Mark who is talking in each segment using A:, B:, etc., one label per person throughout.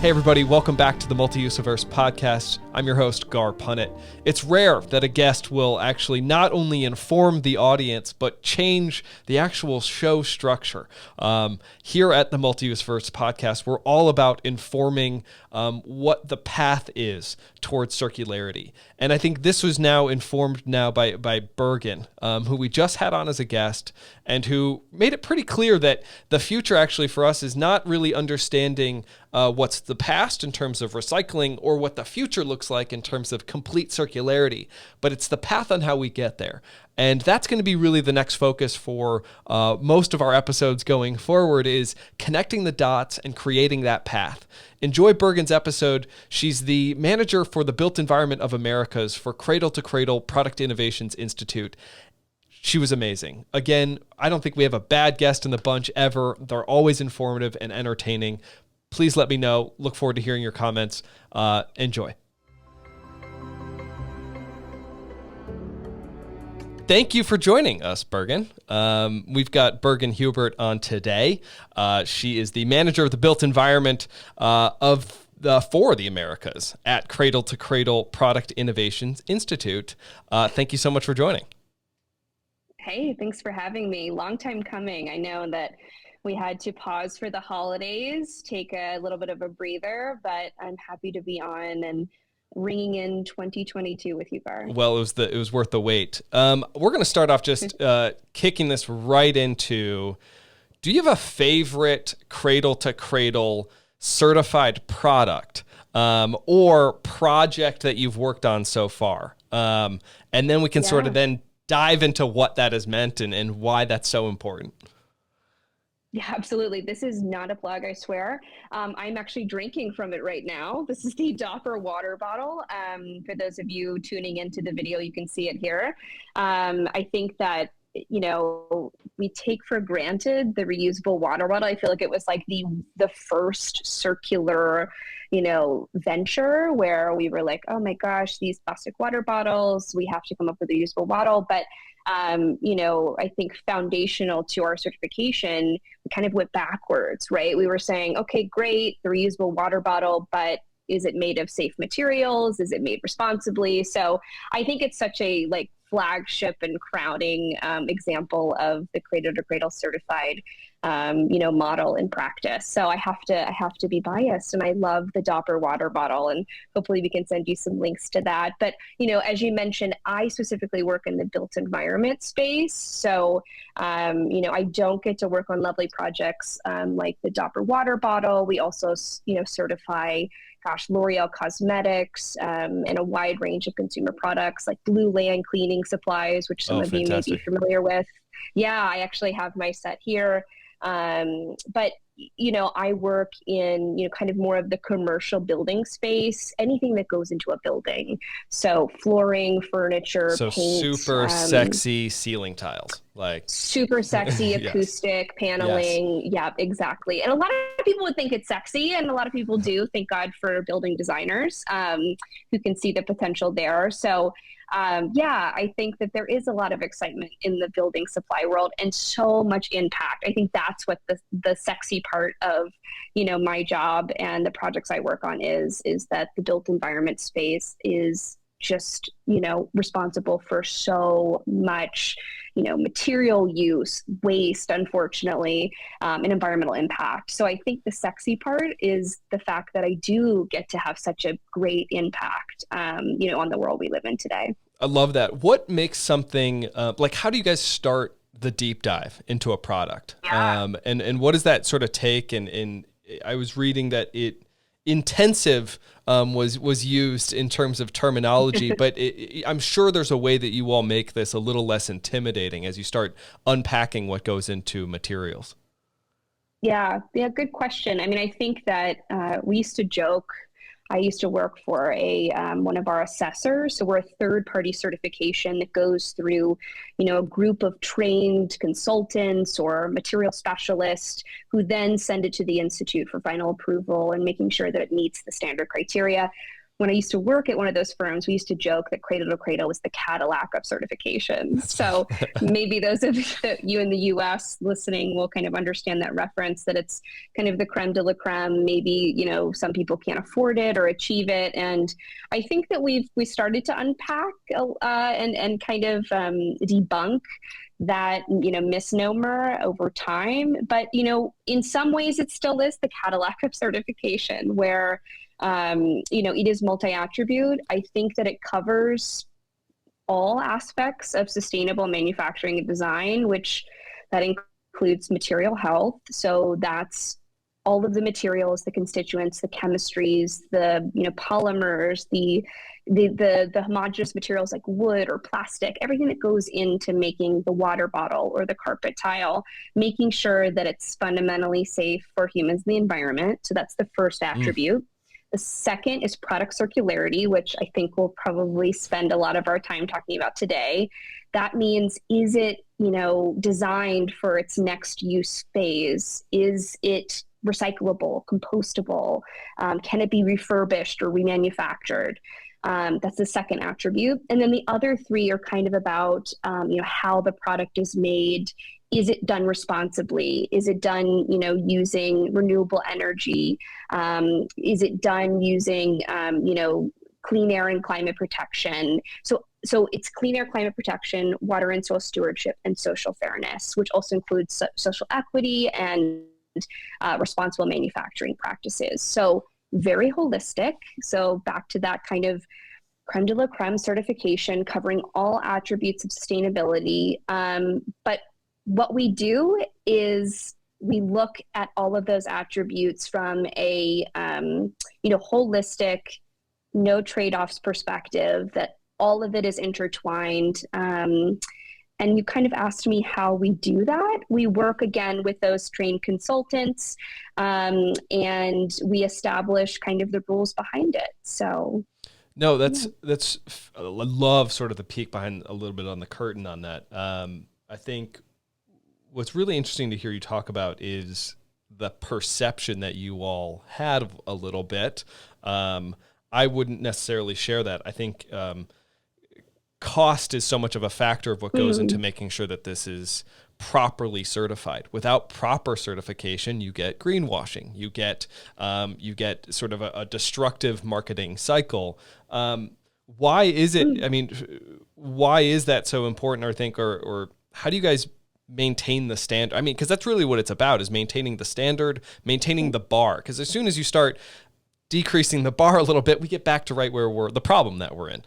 A: Hey everybody, welcome back to the Multi-usiverse podcast. I'm your host, Garr Punnett. It's rare that a guest will actually not only inform the audience, but change the actual show structure. Here at the Multi-usiverse podcast, we're all about informing what the path is towards circularity. And I think this was now informed now by Bergen, who we just had on as a guest, and who made it pretty clear that the future actually for us is not really understanding what's the past in terms of recycling or what the future looks like in terms of complete circularity, but it's the path on how we get there. And that's going to be really the next focus for most of our episodes going forward, is connecting the dots and creating that path. Enjoy Bergen's episode. She's the manager for the Built Environment of Americas for Cradle Products Innovation Institute. She was amazing. Again, I don't think we have a bad guest in the bunch ever. They're always informative and entertaining. Please let me know. Look forward to hearing your comments. Enjoy. Thank you for joining us, Bergen. We've got Bergen Hubert on today. She is the manager of the Built Environment for the Americas at Cradle Products Innovation Institute. Thank you so much for joining.
B: Hey, thanks for having me. Long time coming. I know that we had to pause for the holidays, take a little bit of a breather, but I'm happy to be on and ringing in 2022 with you, Garr.
A: Well, it was worth the wait. We're going to start off just kicking this right into, do you have a favorite Cradle to Cradle certified product or project that you've worked on so far? And then we can sort of then dive into what that has meant and why that's so important.
B: Yeah, absolutely. This is not a plug, I swear. I'm actually drinking from it right now. This is the Dopper water bottle. For those of you tuning into the video, you can see it here. I think that, we take for granted the reusable water bottle. I feel like it was like the first circular, venture where we were like, oh my gosh, these plastic water bottles, we have to come up with a reusable bottle. But I think foundational to our certification, we kind of went backwards, right? We were saying, okay, great, the reusable water bottle, but is it made of safe materials? Is it made responsibly? So I think it's such a flagship and crowning example of the Cradle to Cradle certified model in practice. So I have to be biased, and I love the Dopper water bottle, and hopefully we can send you some links to that. But as you mentioned, I specifically work in the built environment space, so I don't get to work on lovely projects like the Dopper water bottle. We also certify L'Oreal Cosmetics and a wide range of consumer products like Blue Land cleaning supplies, which some of you may be familiar with. Yeah, I actually have my set here. But I work in, kind of more of the commercial building space, anything that goes into a building. So flooring, furniture,
A: so
B: paint.
A: Super sexy ceiling tiles,
B: super sexy acoustic paneling. Yes. Yeah, exactly. And a lot of people would think it's sexy, and a lot of people do. Thank God for building designers who can see the potential there. So I think that there is a lot of excitement in the building supply world and so much impact. I think that's what the sexy part of, my job and the projects I work on is that the built environment space is just, responsible for so much, material use, waste, unfortunately, and environmental impact. So I think the sexy part is the fact that I do get to have such a great impact, on the world we live in today.
A: I love that. What makes something how do you guys start the deep dive into a product?
B: Yeah.
A: And what does that sort of take? And I was reading that intensive was used in terms of terminology, but I'm sure there's a way that you all make this a little less intimidating as you start unpacking what goes into materials.
B: Yeah, good question. I mean, I think that we used to joke. I used to work for one of our assessors. So we're a third-party certification that goes through, a group of trained consultants or material specialists who then send it to the Institute for final approval and making sure that it meets the standard criteria. when I used to work at one of those firms, we used to joke that Cradle to Cradle was the Cadillac of certifications. So maybe those of you in the US listening will kind of understand that reference, that it's kind of the creme de la creme. Maybe, some people can't afford it or achieve it. And I think that we started to unpack and kind of debunk that, misnomer over time. But, in some ways it still is the Cadillac of certification, where it is multi-attribute. I think that it covers all aspects of sustainable manufacturing and design, which that includes material health. So that's all of the materials, the constituents, the chemistries, the polymers, the homogeneous materials like wood or plastic, everything that goes into making the water bottle or the carpet tile, making sure that it's fundamentally safe for humans and the environment. So that's the first attribute. The second is product circularity, which I think we'll probably spend a lot of our time talking about today. That means, is it, designed for its next use phase? Is it recyclable, compostable? Can it be refurbished or remanufactured? That's the second attribute. And then the other three are kind of about, how the product is made. Is it done responsibly? Is it done, using renewable energy? Is it done using, clean air and climate protection? So it's clean air, climate protection, water and soil stewardship, and social fairness, which also includes social equity and responsible manufacturing practices. So very holistic. So back to that kind of creme de la creme certification, covering all attributes of sustainability. But what we do is we look at all of those attributes from a holistic, no trade-offs perspective, that all of it is intertwined. And you kind of asked me how we do that. We work again with those trained consultants, and we establish kind of the rules behind it. So
A: no, that's I love sort of the peek behind a little bit on the curtain on that. I think what's really interesting to hear you talk about is the perception that you all had a little bit. I wouldn't necessarily share that. I think cost is so much of a factor of what goes into making sure that this is properly certified. Without proper certification, you get greenwashing. You get sort of a destructive marketing cycle. Why is it? I mean, why is that so important? I think, or how do you guys maintain the standard? I mean, because that's really what it's about, is maintaining the standard, maintaining the bar. Because as soon as you start decreasing the bar a little bit, we get back to right where the problem that we're in.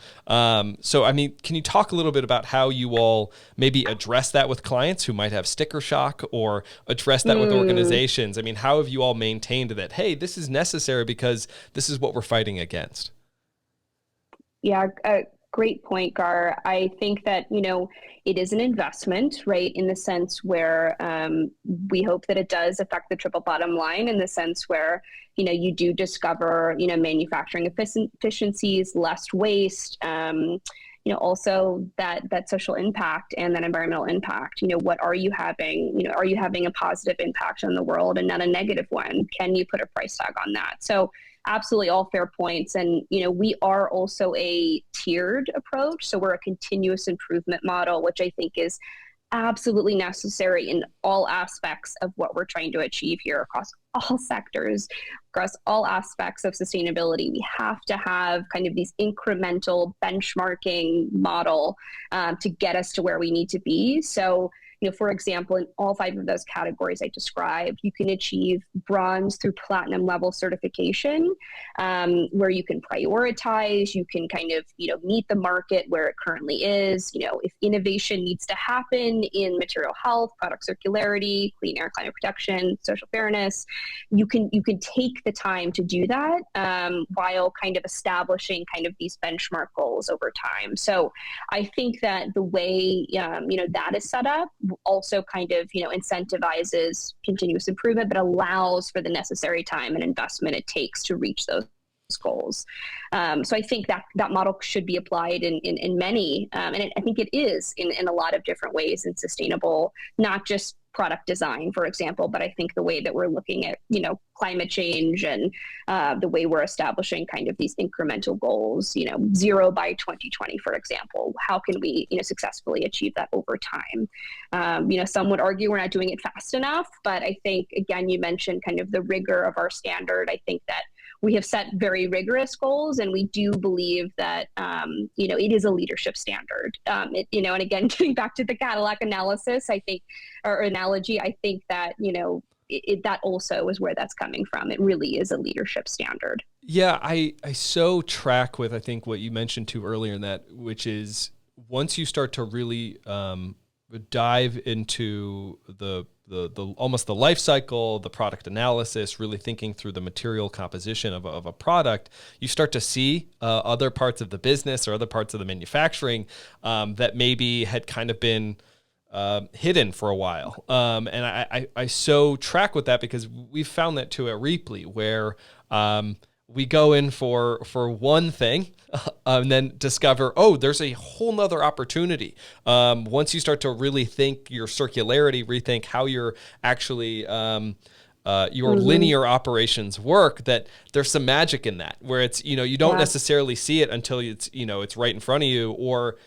A: So, I mean, can you talk a little bit about how you all maybe address that with clients who might have sticker shock, or address that with organizations? I mean, how have you all maintained that, hey, this is necessary because this is what we're fighting against?
B: Yeah, great point, Garr. I think that, it is an investment, right? In the sense where we hope that it does affect the triple bottom line, in the sense where, you do discover, manufacturing efficiencies, less waste, also that social impact and that environmental impact. What are you having? Are you having a positive impact on the world and not a negative one? Can you put a price tag on that? So absolutely, all fair points. And, we are also a tiered approach. So we're a continuous improvement model, which I think is absolutely necessary in all aspects of what we're trying to achieve here, across all sectors, across all aspects of sustainability. We have to have kind of these incremental benchmarking model to get us to where we need to be. So, for example, in all 5 of those categories I described, you can achieve bronze through platinum level certification, where you can prioritize, you can kind of, meet the market where it currently is. If innovation needs to happen in material health, product circularity, clean air, climate protection, social fairness, you can take the time to do that, while kind of establishing kind of these benchmark goals over time. So I think that the way, that is set up also kind of, incentivizes continuous improvement, but allows for the necessary time and investment it takes to reach those goals. So I think that model should be applied in many, and I think it is in a lot of different ways in sustainable, not just product design, for example, but I think the way that we're looking at, climate change and the way we're establishing kind of these incremental goals, 0 by 2020, for example, how can we, successfully achieve that over time? Some would argue we're not doing it fast enough, but I think, again, you mentioned kind of the rigor of our standard. I think that we have set very rigorous goals, and we do believe that, it is a leadership standard. And again, getting back to the Cadillac analysis, I think, or analogy, I think that, that also is where that's coming from. It really is a leadership standard.
A: Yeah, I so track with, I think, what you mentioned too earlier in that, which is once you start to really dive into the almost the life cycle, the product analysis, really thinking through the material composition of a product, you start to see other parts of the business or other parts of the manufacturing that maybe had kind of been hidden for a while. And I so track with that because we've found that too at Rheaply, where we go in for one thing and then discover, there's a whole nother opportunity. Once you start to really think your circularity, rethink how you're actually your linear operations work, that there's some magic in that, where it's, you don't necessarily see it until it's, it's right in front of you, or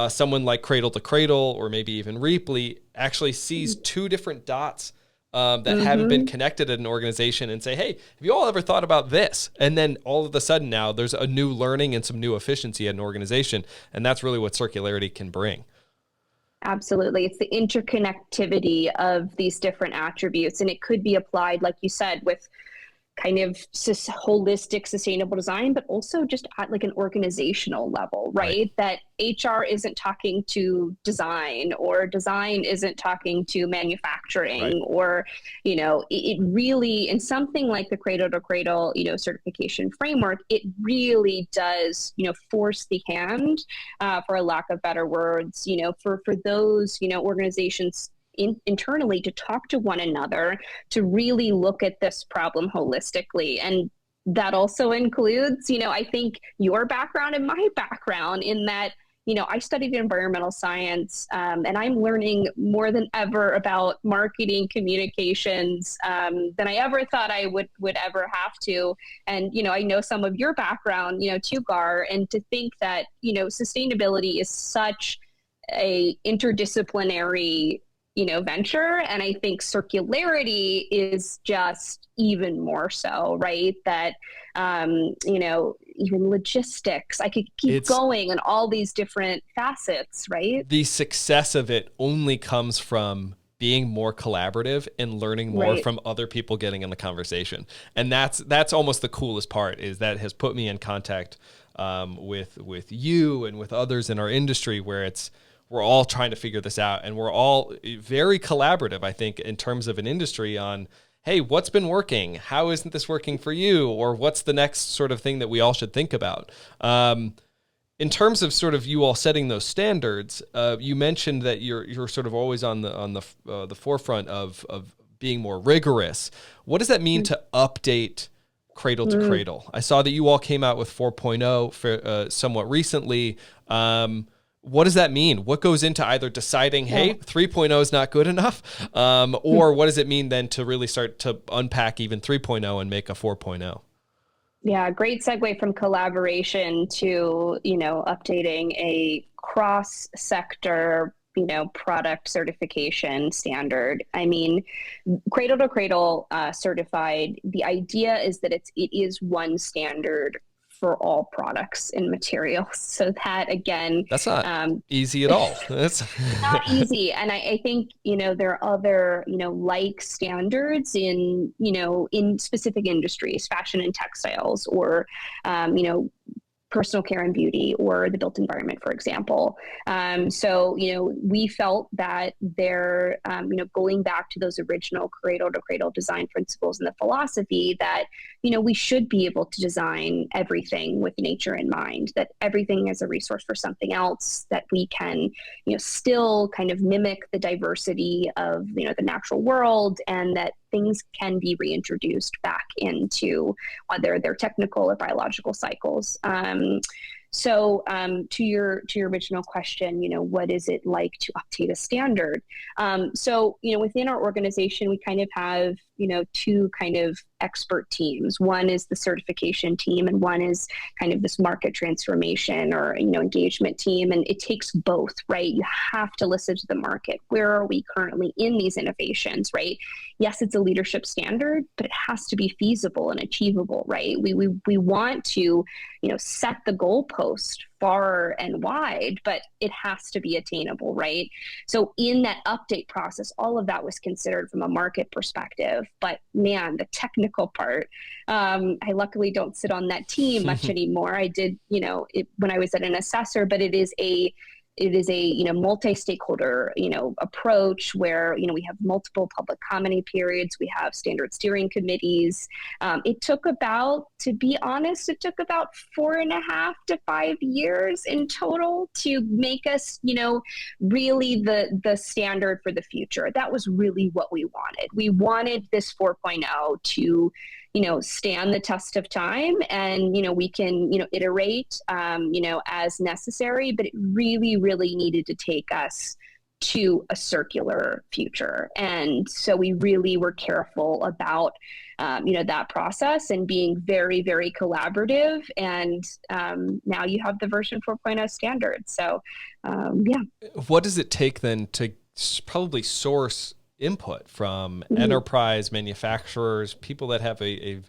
A: someone like Cradle to Cradle, or maybe even Rheaply, actually sees two different dots that haven't been connected at an organization and say, hey, have you all ever thought about this? And then all of a sudden now there's a new learning and some new efficiency at an organization. And that's really what circularity can bring.
B: Absolutely. It's the interconnectivity of these different attributes. And it could be applied, like you said, with kind of holistic sustainable design, but also just at like an organizational level, right? That HR isn't talking to design, or design isn't talking to manufacturing, or, it really, in something like the Cradle to Cradle, certification framework, it really does, force the hand, for a lack of better words, for those, organizations internally to talk to one another, to really look at this problem holistically. And that also includes, I think, your background and my background, in that, I studied environmental science, and I'm learning more than ever about marketing communications than I ever thought I would ever have to. And, I know some of your background, too, Garr, and to think that, sustainability is such a interdisciplinary venture. And I think circularity is just even more so, right? That, even logistics, I could keep going on all these different facets, right?
A: The success of it only comes from being more collaborative and learning more from other people getting in the conversation. And that's almost the coolest part, is that has put me in contact with you and with others in our industry, where we're all trying to figure this out, and we're all very collaborative, I think, in terms of an industry on, hey, what's been working? How isn't this working for you? Or what's the next sort of thing that we all should think about? In terms of sort of you all setting those standards, you mentioned that you're sort of always on the forefront of being more rigorous. What does that mean to update Cradle to Cradle? I saw that you all came out with 4.0 for somewhat recently. What does that mean? What goes into either deciding, hey, 3.0 is not good enough, or what does it mean then to really start to unpack even 3.0 and make a 4.0?
B: Yeah, great segue from collaboration to, updating a cross-sector, product certification standard. I mean, Cradle to Cradle certified, the idea is that it is one standard for all products and materials. So that, again,
A: that's not easy at all. That's
B: not easy. And I think, there are other, like standards in, in specific industries, fashion and textiles, or, personal care and beauty, or the built environment, for example. So, we felt that there, going back to those original Cradle to Cradle design principles and the philosophy that, we should be able to design everything with nature in mind, that everything is a resource for something else, that we can, still kind of mimic the diversity of, the natural world, and that things can be reintroduced back into whether they're technical or biological cycles. So to your original question, what is it like to update a standard? So within our organization, we kind of have two kind of expert teams. One is the certification team, and one is kind of this market transformation or engagement team. And it takes both, right? You have to listen to the market. Where are we currently in these innovations, right? Yes, it's a leadership standard, but it has to be feasible and achievable, right? We want to set the goalpost far and wide, but it has to be attainable, right? So in that update process, all of that was considered from a market perspective. But man, the technical part, I luckily don't sit on that team much anymore. I did, when I was at an assessor, but it is a multi-stakeholder approach where we have multiple public commenting periods, we have standard steering committees. It took about 4.5 to 5 years in total to make us really the standard for the future. That was really what we wanted. We wanted this 4.0 to stand the test of time, and we can iterate as necessary, but it really needed to take us to a circular future. And so we really were careful about that process and being very collaborative, and now you have the version 4.0 standard. So
A: what does it take then to probably source input from enterprise manufacturers, people that have a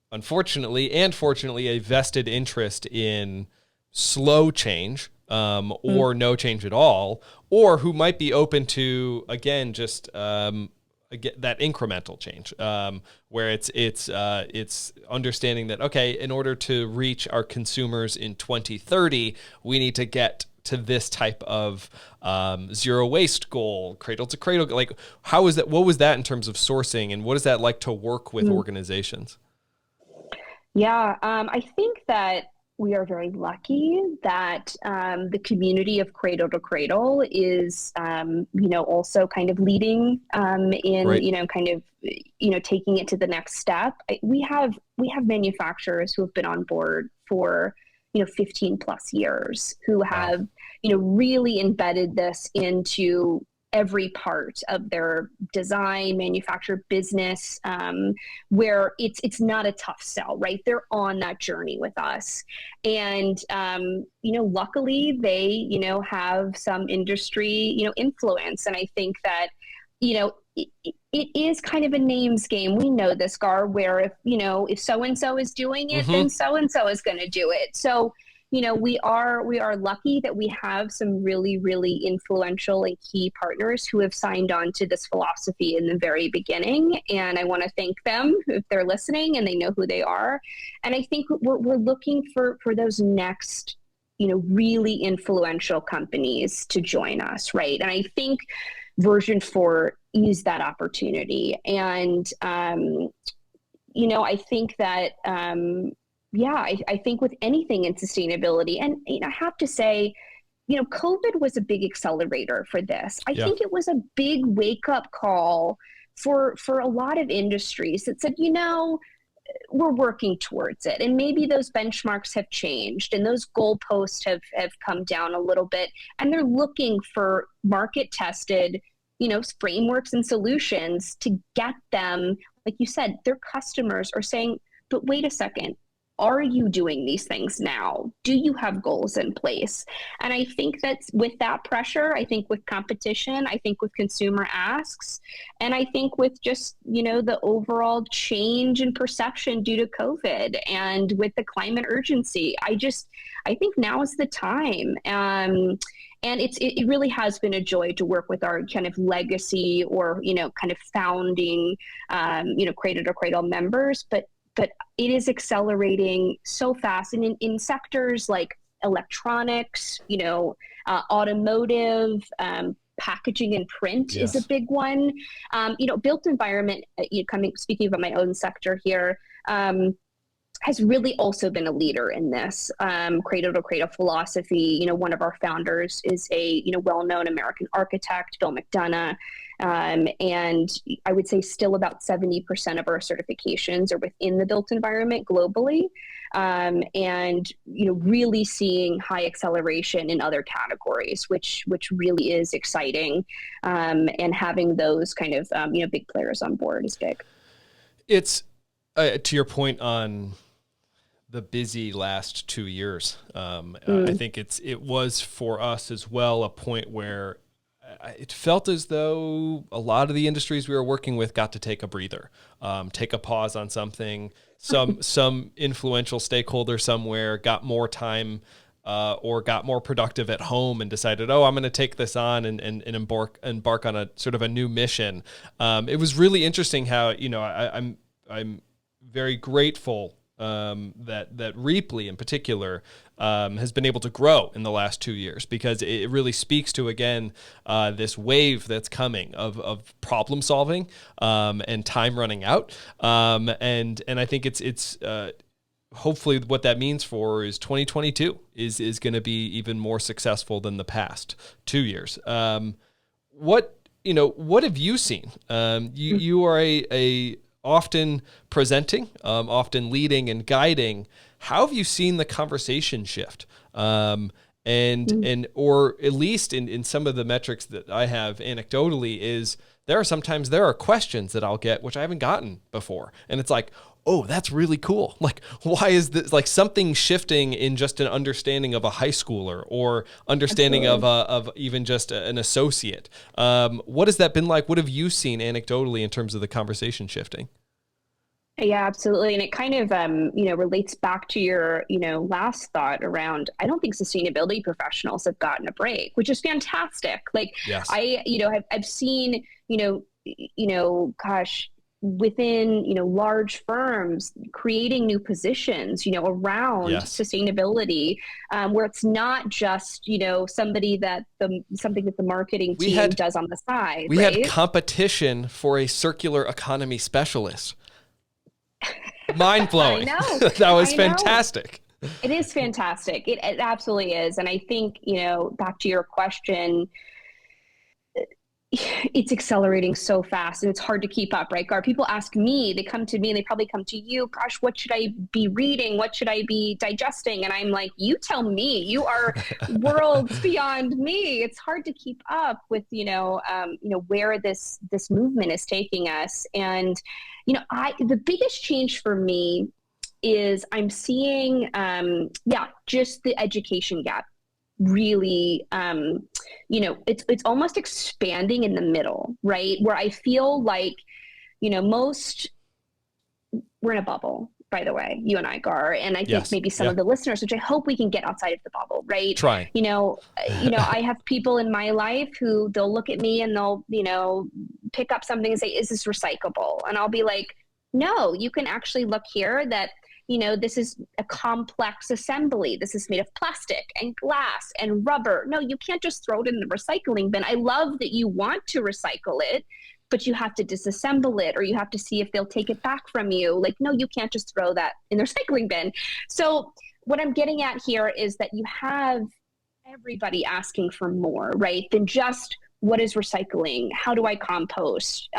A: unfortunately and fortunately a vested interest in slow change or no change at all, or who might be open to again just that incremental change where it's understanding that in order to reach our consumers in 2030 we need to get to this type of zero waste goal, cradle to cradle. Like, how is that? What was that in terms of sourcing, and what is that like to work with organizations?
B: Yeah, I think that we are very lucky that the community of Cradle to Cradle is, also kind of leading in,
A: right.
B: Taking it to the next step. We have manufacturers who have been on board for 15 plus years, who have really embedded this into every part of their design, manufacture, business, where it's not a tough sell, right? They're on that journey with us. And, luckily they, have some industry, influence. And I think that, it is kind of a names game. We know this, Garr, where if so-and-so is doing it, then so-and-so is going to do it. So, we are lucky that we have some really influential and key partners who have signed on to this philosophy in the very beginning. And I want to thank them if they're listening and they know who they are. And I think we're looking for those next, really influential companies to join us, right? And I think version 4 is that opportunity. And, I think that, I think with anything in sustainability, and I have to say, COVID was a big accelerator for this. I think it was a big wake-up call for a lot of industries that said, we're working towards it. And maybe those benchmarks have changed and those goalposts have come down a little bit. And they're looking for market-tested, frameworks and solutions to get them. Like you said, their customers are saying, but wait a second. Are you doing these things now? Do you have goals in place? And I think that with that pressure, I think with competition, I think with consumer asks, and I think with just, the overall change in perception due to COVID and with the climate urgency, I think now is the time. And it really has been a joy to work with our kind of legacy or, kind of founding, Cradle to Cradle members, but it is accelerating so fast. And in sectors like electronics, automotive, packaging and print is a big one. Built environment, speaking about my own sector here, has really also been a leader in this cradle to cradle philosophy. One of our founders is a well-known American architect, Bill McDonough. And I would say still about 70% of our certifications are within the built environment globally. And really seeing high acceleration in other categories, which really is exciting. And having those kind of big players on board is big.
A: It's to your point on the busy last 2 years. I think it was for us as well a point where it felt as though a lot of the industries we were working with got to take a breather, take a pause on something. Some influential stakeholder somewhere got more time or got more productive at home and decided, I'm going to take this on and embark on a sort of a new mission. It was really interesting how, I'm very grateful that Rheaply in particular has been able to grow in the last 2 years, because it really speaks to, again, this wave that's coming of problem solving and time running out. And I think it's hopefully what that means for is 2022 is going to be even more successful than the past 2 years. What have you seen? You are a often presenting, often leading and guiding. How have you seen the conversation shift? Or at least in some of the metrics that I have anecdotally is there are questions that I'll get, which I haven't gotten before. And it's like, oh, that's really cool. Like, why is this, like, something shifting in just an understanding of a high schooler or understanding of even just an associate? What has that been like? What have you seen anecdotally in terms of the conversation shifting?
B: Yeah, absolutely. And it kind of, relates back to your, last thought around, I don't think sustainability professionals have gotten a break, which is fantastic. Like,
A: yes.
B: I've seen, within, large firms creating new positions, around sustainability, where it's not just, something that the marketing team does on the side.
A: We had competition for a circular economy specialist. Mind blowing. That was fantastic.
B: It is fantastic. It absolutely is. And I think, back to your question, it's accelerating so fast and it's hard to keep up, right, Garr? People ask me, they come to me and they probably come to you, gosh, what should I be reading? What should I be digesting? And I'm like, you tell me, you are worlds beyond me. It's hard to keep up with, where this movement is taking us. And, the biggest change for me is I'm seeing, just the education gap. Really, it's almost expanding in the middle, right? Where I feel like, we're in a bubble, by the way, you and I, Garr, and I think maybe some of the listeners, which I hope we can get outside of the bubble, right?
A: Try.
B: I have people in my life who they'll look at me and they'll, pick up something and say, is this recyclable? And I'll be like, no, you can actually look here that this is a complex assembly. This is made of plastic and glass and rubber. No, you can't just throw it in the recycling bin. I love that you want to recycle it, but you have to disassemble it, or you have to see if they'll take it back from you. Like, no, you can't just throw that in the recycling bin. So what I'm getting at here is that you have everybody asking for more, right, than just what is recycling? How do I compost?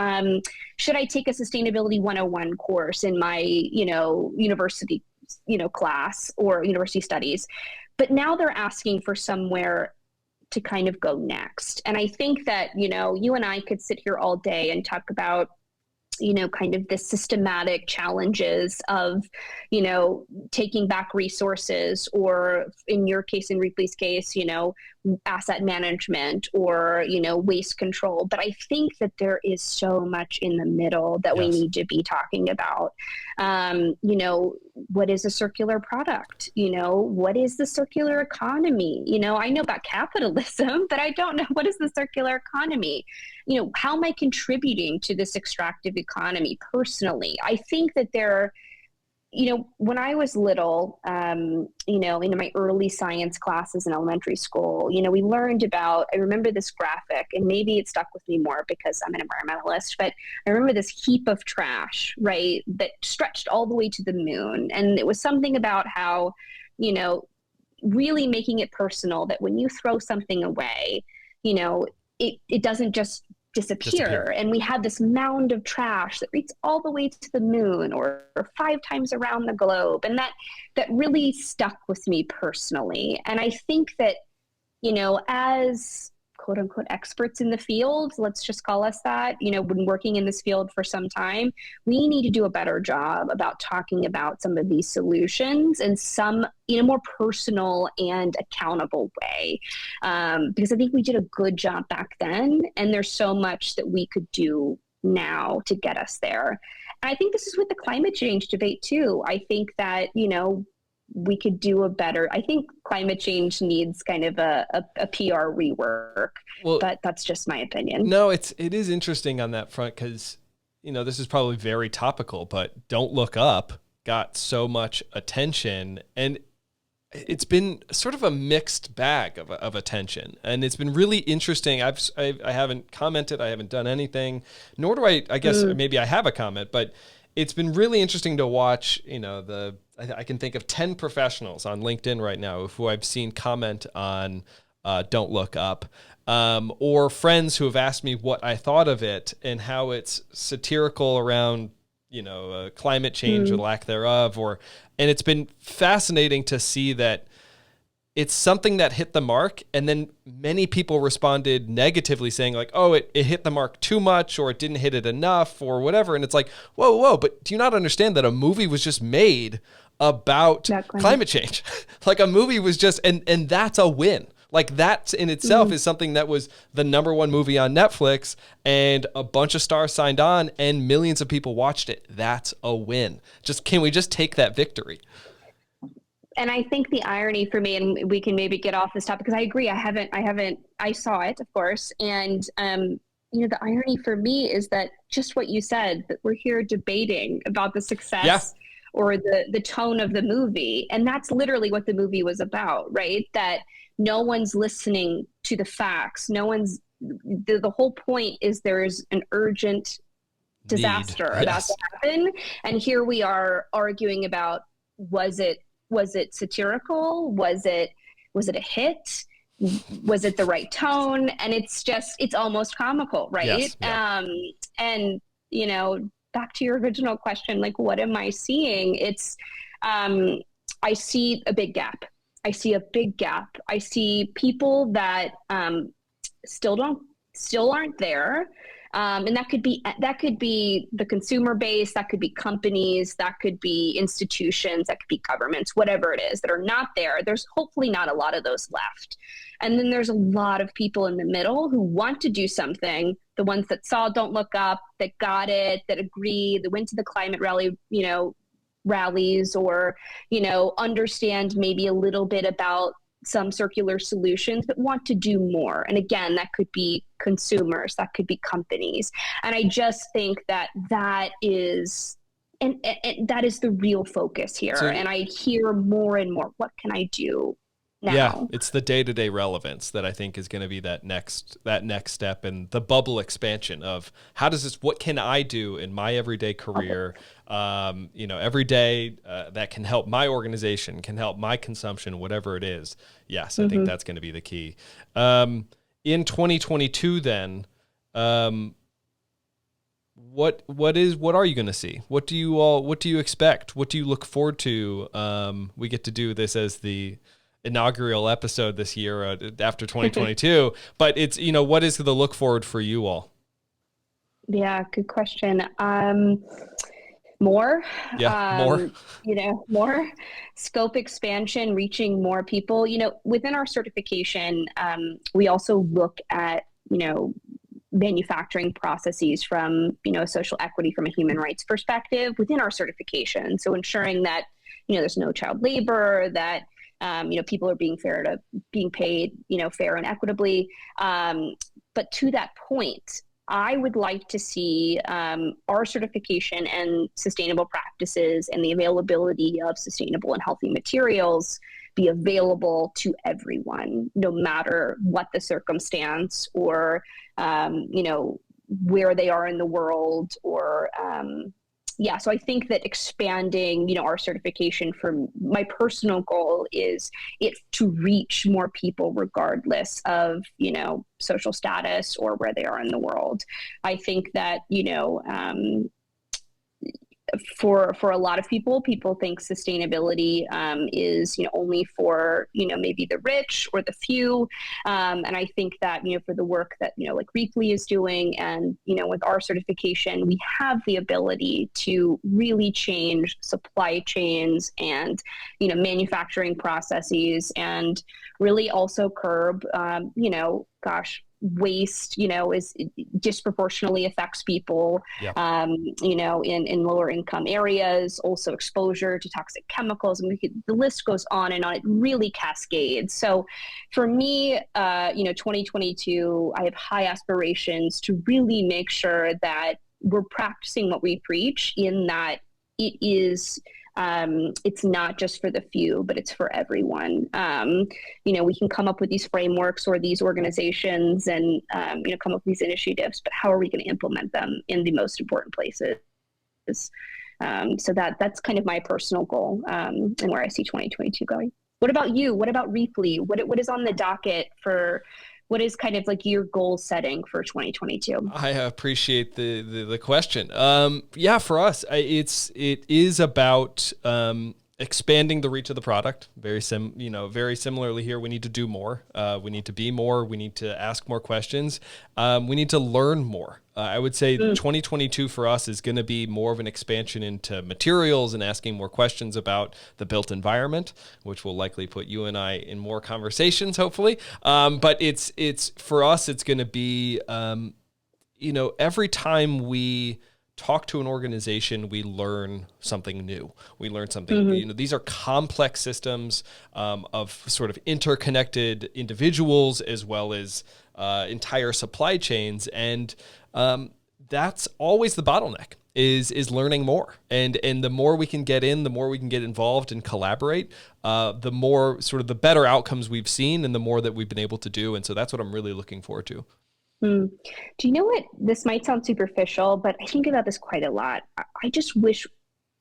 B: Should I take a sustainability 101 course in my, university, class or university studies? But now they're asking for somewhere to kind of go next. And I think that, you and I could sit here all day and talk about, kind of the systematic challenges of, taking back resources, or in your case, in Rheaply's case, asset management or, waste control. But I think that there is so much in the middle that we need to be talking about. What is a circular product? What is the circular economy? I know about capitalism, but I don't know what is the circular economy. How am I contributing to this extractive economy personally? I think that there when I was little, in my early science classes in elementary school, we learned about, I remember this graphic, and maybe it stuck with me more because I'm an environmentalist, but I remember this heap of trash, right, that stretched all the way to the moon. And it was something about how, really making it personal, that when you throw something away, it doesn't just disappear. And we had this mound of trash that reaches all the way to the moon or 5 times around the globe. And that really stuck with me personally. And I think that, as quote unquote experts in the field, let's just call us that, been working in this field for some time, we need to do a better job about talking about some of these solutions in some, more personal and accountable way. Because I think we did a good job back then, and there's so much that we could do now to get us there. And I think this is with the climate change debate too. I think that, we could do a better, I think climate change needs kind of a PR rework, but that's just my opinion.
A: No, it is interesting on that front because, this is probably very topical, but Don't Look Up got so much attention, and it's been sort of a mixed bag of attention, and it's been really interesting. I haven't commented, I haven't done anything, nor do I guess maybe I have a comment, but it's been really interesting to watch, I can think of 10 professionals on LinkedIn right now who I've seen comment on Don't Look Up, or friends who have asked me what I thought of it and how it's satirical around, climate change or lack thereof, and it's been fascinating to see that it's something that hit the mark, and then many people responded negatively saying like, oh, it hit the mark too much, or it didn't hit it enough, or whatever. And it's like, whoa, but do you not understand that a movie was just made about climate change? Like a movie was just, and that's a win. Like that in itself is something that was the #1 movie on Netflix, and a bunch of stars signed on and millions of people watched it. That's a win. Can we just take that victory?
B: And I think the irony for me, and we can maybe get off this topic, because I agree, I saw it, of course. And, the irony for me is that just what you said, that we're here debating about the success or the tone of the movie. And that's literally what the movie was about, right? That no one's listening to the facts. The whole point is there's an urgent disaster about to happen. And here we are arguing about, was it satirical? Was it a hit? Was it the right tone? And it's almost comical, right? Yes, yeah. And back to your original question, like, what am I seeing? I see a big gap. I see people that still aren't there. And that could be the consumer base, that could be companies, that could be institutions, that could be governments, whatever it is that are not there. There's hopefully not a lot of those left. And then there's a lot of people in the middle who want to do something. The ones that saw Don't Look Up, that got it, that agreed, that went to the climate rallies, or, understand maybe a little bit about some circular solutions, but want to do more. And again, that could be consumers, that could be companies. And I just think that is, and that is the real focus here. And I hear more and more, what can I do now?
A: Yeah, it's the day-to-day relevance that I think is going to be that next step, and the bubble expansion of what can I do in my everyday career, every day that can help my organization, can help my consumption, whatever it is. Yes, I think that's going to be the key. In 2022 then, what are you going to see? What do you expect? What do you look forward to? We get to do this as the inaugural episode this year after 2022, but it's, what is the look forward for you all?
B: Yeah, good question. More scope expansion, reaching more people. Within our certification, we also look at, manufacturing processes from, social equity, from a human rights perspective within our certification. So ensuring that, there's no child labor, that people are being paid, fair and equitably. But to that point, I would like to see our certification and sustainable practices and the availability of sustainable and healthy materials be available to everyone, no matter what the circumstance or, where they are in the world or, so I think that expanding, our certification for my personal goal is it to reach more people regardless of, social status or where they are in the world. I think that, for a lot of people think sustainability is only for maybe the rich or the few, and I think that for the work that like Rheaply is doing and with our certification we have the ability to really change supply chains and manufacturing processes and really also curb waste, is disproportionately affects people, in lower income areas, also exposure to toxic chemicals. And the list goes on and on. It really cascades. So for me, 2022, I have high aspirations to really make sure that we're practicing what we preach in that it is it's not just for the few, but it's for everyone. We can come up with these frameworks or these organizations and, come up with these initiatives, but how are we going to implement them in the most important places? So that's kind of my personal goal and where I see 2022 going. What about you? What about Rheaply? What is on the docket for what is kind of like your goal setting for 2022?
A: I appreciate the question. For us, it is about expanding the reach of the product. Very similarly here, we need to do more. We need to be more. We need to ask more questions. We need to learn more. I would say 2022 for us is going to be more of an expansion into materials and asking more questions about the built environment, which will likely put you and I in more conversations, hopefully. But it's for us, it's going to be, every time we talk to an organization, we learn something new. We learn something, these are complex systems of sort of interconnected individuals as well as entire supply chains. And that's always the bottleneck is learning more. And the more we can get in, the more we can get involved and collaborate, the more sort of the better outcomes we've seen and the more that we've been able to do. And so that's what I'm really looking forward to.
B: Do you know what? This might sound superficial, but I think about this quite a lot. I just wish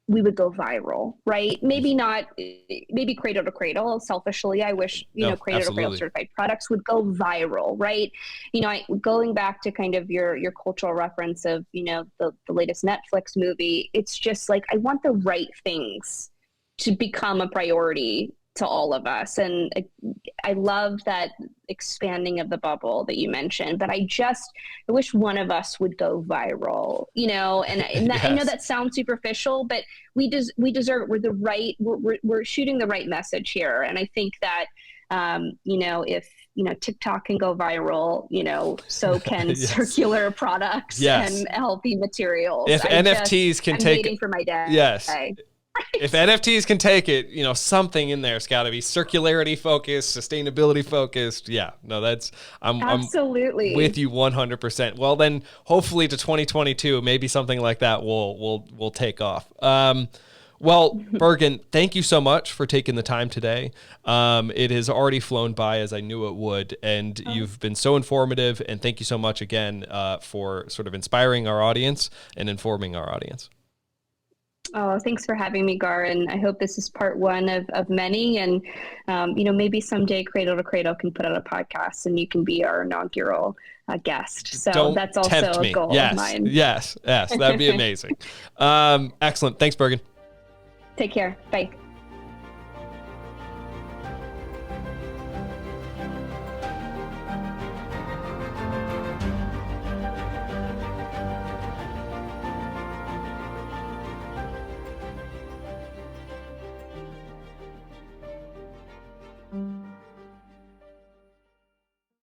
B: we would go viral, right? Maybe cradle to cradle. Selfishly, I wish, cradle to cradle certified products would go viral, right? Going back to kind of your cultural reference of, the latest Netflix movie, it's just like, I want the right things to become a priority to all of us. And I love that expanding of the bubble that you mentioned, but I wish one of us would go viral, and yes. I know that sounds superficial, but we deserve it. We're shooting the right message here. And I think that, if, TikTok can go viral, so can yes. circular products yes. and healthy materials.
A: If NFTs can take
B: waiting for my day.
A: Yes. If NFTs can take it, something in there's got to be circularity focused, sustainability focused. Yeah, no, I'm
B: absolutely
A: with you 100%. Well, then hopefully to 2022, maybe something like that will take off. Well, Bergen, thank you so much for taking the time today. It has already flown by as I knew it would, and you've been so informative. And thank you so much again for sort of inspiring our audience and informing our audience.
B: Oh, thanks for having me, Garr. And I hope this is part one of many. And, maybe someday Cradle to Cradle can put out a podcast and you can be our inaugural guest. So that's also a goal of mine.
A: Yes. That'd be amazing. Excellent. Thanks, Bergen.
B: Take care. Bye.